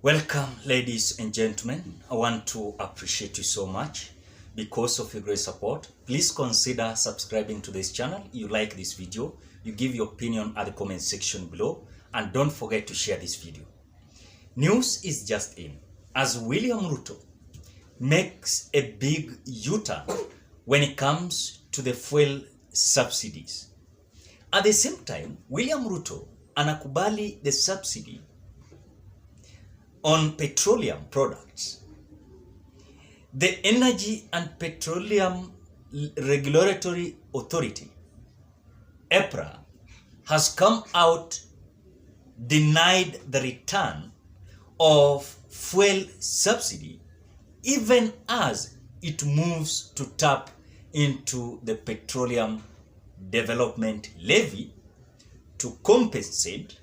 Welcome, ladies and gentlemen. I want to appreciate you so much because of your great support. Please consider subscribing to this channel. You like this video, you give your opinion at the comment section below, and don't forget to share this video. News is just in as William Ruto makes a big U-turn when it comes to the fuel subsidies. At the same time, William Ruto anakubali the subsidy on petroleum products. The Energy and Petroleum Regulatory Authority, EPRA, has come out denied the return of fuel subsidy even as it moves to tap into the Petroleum Development Levy to compensate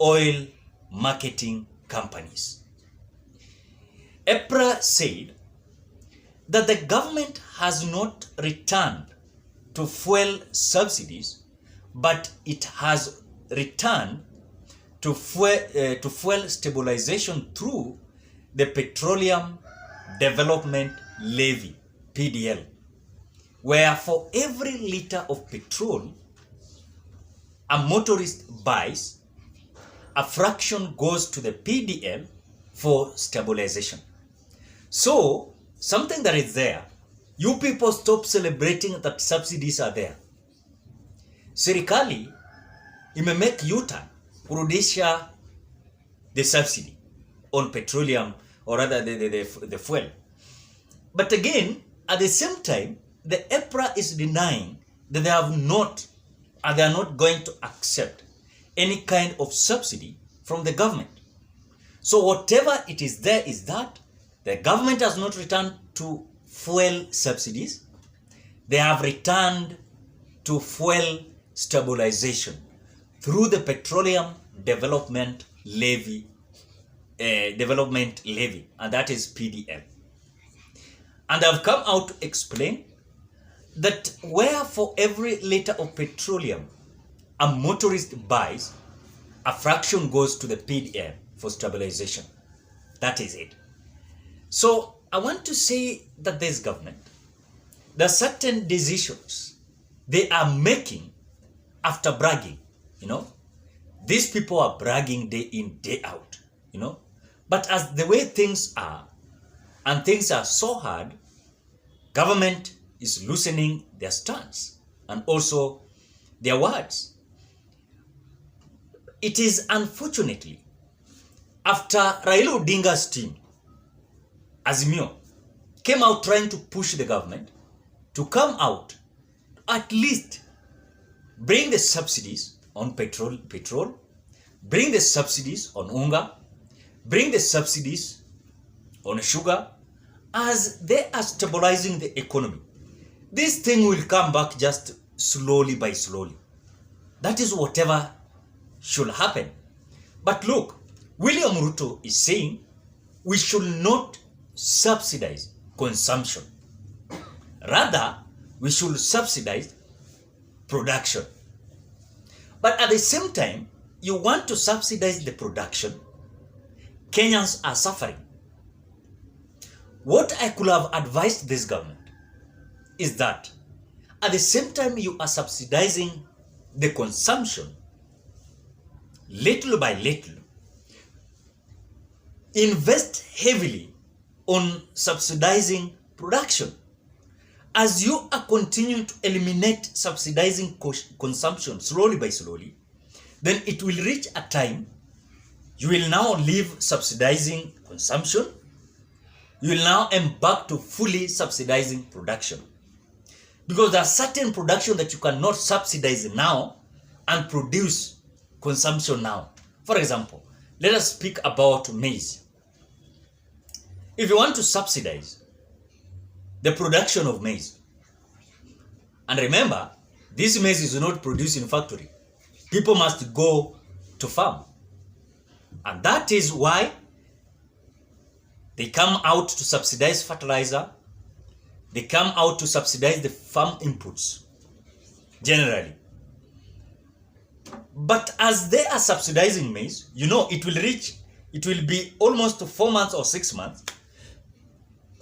oil marketing companies. EPRA said that the government has not returned to fuel subsidies, but it has returned to fuel stabilization through the Petroleum Development Levy, PDL, where for every liter of petrol a motorist buys, a fraction goes to the PDL for stabilization. So, something that is there, you people stop celebrating that subsidies are there. Serikali imemake U-turn kurudisha the subsidy on petroleum, or rather the fuel. But again, at the same time, the EPRA is denying that they are not going to accept any kind of subsidy from the government. So whatever it is there is that the government has not returned to fuel subsidies. They have returned to fuel stabilization through the Petroleum Development Levy, and that is PDL. And I've come out to explain that where for every liter of petroleum a motorist buys, a fraction goes to the PDL for stabilization. That is it. So I want to say that this government, there are certain decisions they are making after bragging, These people are bragging day in, day out, But as the way things are, and things are so hard, government is loosening their stance and also their words. It is unfortunately after Raila Odinga's team, Azimio, came out trying to push the government to come out, at least bring the subsidies on petrol, bring the subsidies on unga, bring the subsidies on sugar, as they are stabilizing the economy. This thing will come back just slowly by slowly. That is whatever should happen. But look, William Ruto is saying we should not subsidize consumption. Rather, we should subsidize production. But at the same time, you want to subsidize the production. Kenyans are suffering. What I could have advised this government is that at the same time you are subsidizing the consumption, little by little, invest heavily on subsidizing production. As you are continuing to eliminate subsidizing consumption slowly by slowly, then it will reach a time you will now leave subsidizing consumption. You will now embark to fully subsidizing production. Because there are certain production that you cannot subsidize now and produce consumption now. For example, let us speak about maize. If you want to subsidize the production of maize, and remember, this maize is not produced in factory. People must go to farm. And that is why they come out to subsidize fertilizer. They come out to subsidize the farm inputs generally. But as they are subsidizing maize, it it will be almost 4 months or 6 months,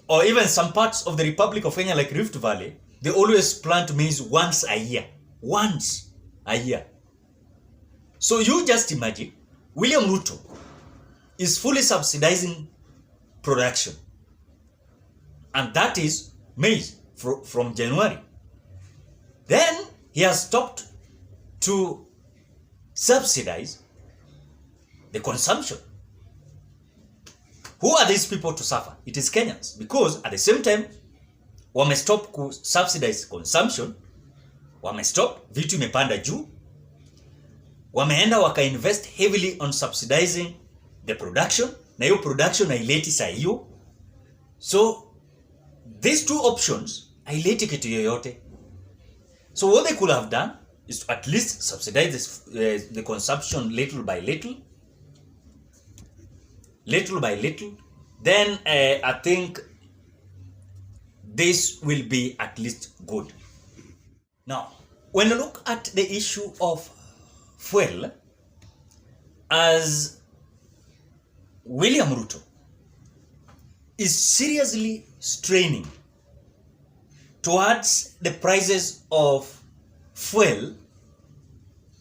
or even some parts of the Republic of Kenya like Rift Valley, they always plant maize once a year. Once a year. So you just imagine, William Ruto is fully subsidizing production. And that is maize from January. Then he has stopped to subsidize the consumption. Who are these people to suffer? It is Kenyans. Because at the same time, wame stop ku subsidize consumption, wame stop, vitu imepanda juu, wameenda waka invest heavily on subsidizing the production, na hiyo production haileti saa hiyo. So these two options haileti kitu yoyote. So what they could have done is to at least subsidize this, the consumption little by little. Then I think this will be at least good. Now, when you look at the issue of fuel, as William Ruto is seriously straining towards the prices of fuel,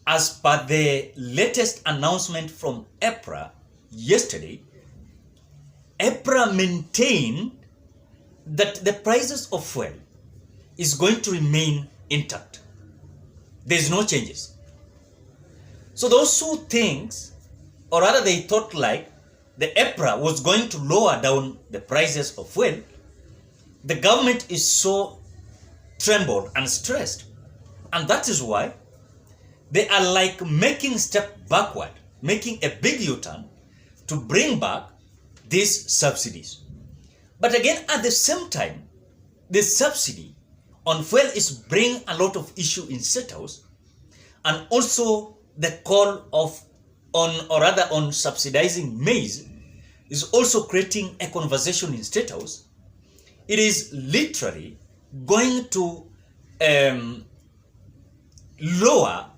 as per the latest announcement from EPRA yesterday, EPRA maintained that the prices of fuel is going to remain intact. There's no changes. So those two things, or rather they thought like the EPRA was going to lower down the prices of fuel, the government is so trembled and stressed. And that is why they are like making step backward, making a big U-turn to bring back these subsidies. But again, at the same time, the subsidy on fuel is bringing a lot of issue in State House, and also the call on subsidizing maize is also creating a conversation in State House. It is literally going to lower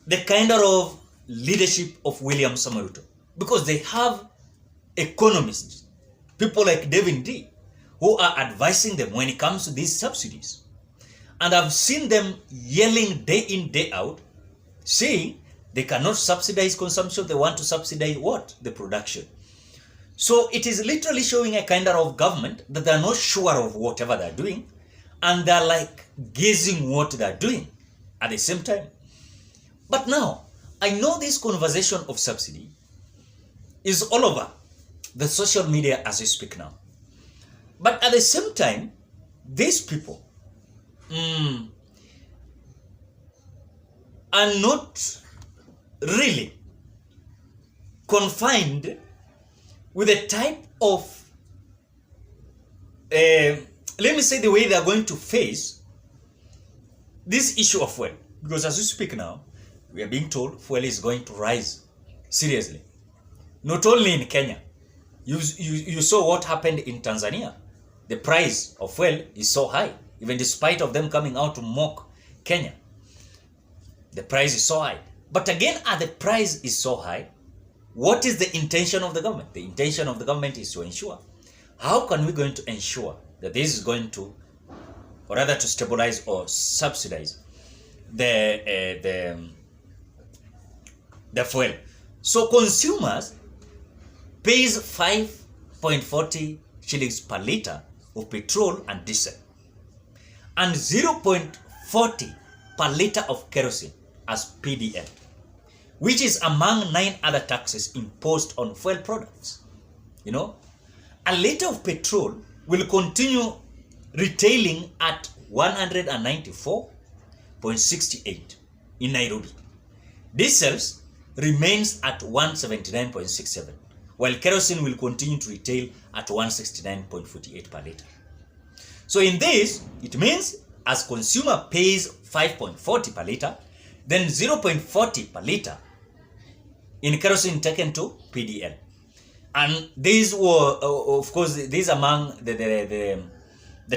the kind of leadership of William Samoei Ruto, because they have economists, people like David D, who are advising them when it comes to these subsidies. And I've seen them yelling day in, day out, saying they cannot subsidize consumption, they want to subsidize what? The production. So it is literally showing a kind of government that they're not sure of whatever they're doing, and they're like gazing what they're doing at the same time. But now, I know this conversation of subsidy is all over the social media as we speak now. But at the same time, these people are not really confined with a type of, let me say, the way they are going to face this issue of fuel. Because as we speak now, we are being told fuel is going to rise seriously. Not only in Kenya. You saw what happened in Tanzania. The price of fuel is so high, even despite of them coming out to mock Kenya. The price is so high. But again, as the price is so high, what is the intention of the government? The intention of the government is to ensure, how can we going to ensure that this is going to, or rather to stabilize or subsidize the fuel. So consumers pays 5.40 shillings per liter of petrol and diesel, and 0.40 per liter of kerosene as PDL, which is among 9 other taxes imposed on fuel products. You know, a liter of petrol will continue retailing at 194.68 in Nairobi. Diesels remains at 179.67, while kerosene will continue to retail at 169.48 per liter. So in this, it means as consumer pays 5.40 per liter, then 0.40 per liter in kerosene taken to PDL. And these were, of course, these among the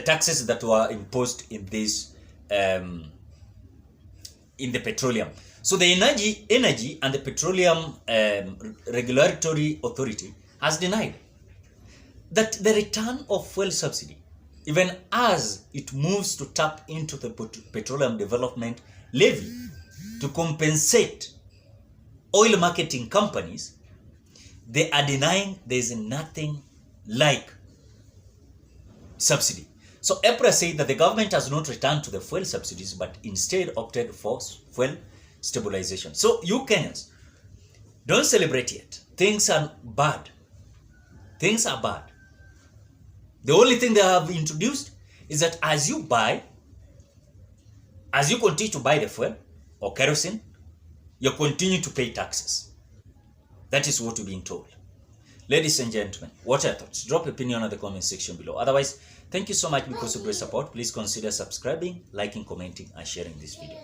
taxes that were imposed in this, in the petroleum. So the Energy and the Petroleum Regulatory Authority has denied that the return of fuel subsidy, even as it moves to tap into the Petroleum Development Levy to compensate oil marketing companies, they are denying there is nothing like subsidy. So EPRA said that the government has not returned to the fuel subsidies, but instead opted for fuel stabilization. So you Kenyans, don't celebrate yet. Things are bad. Things are bad. The only thing they have introduced is that as you continue to buy the fuel or kerosene, you continue to pay taxes. That is what you're being told. Ladies and gentlemen, what are your thoughts? Drop your opinion in the comment section below. Otherwise, thank you so much because of your support. Please consider subscribing, liking, commenting, and sharing this video.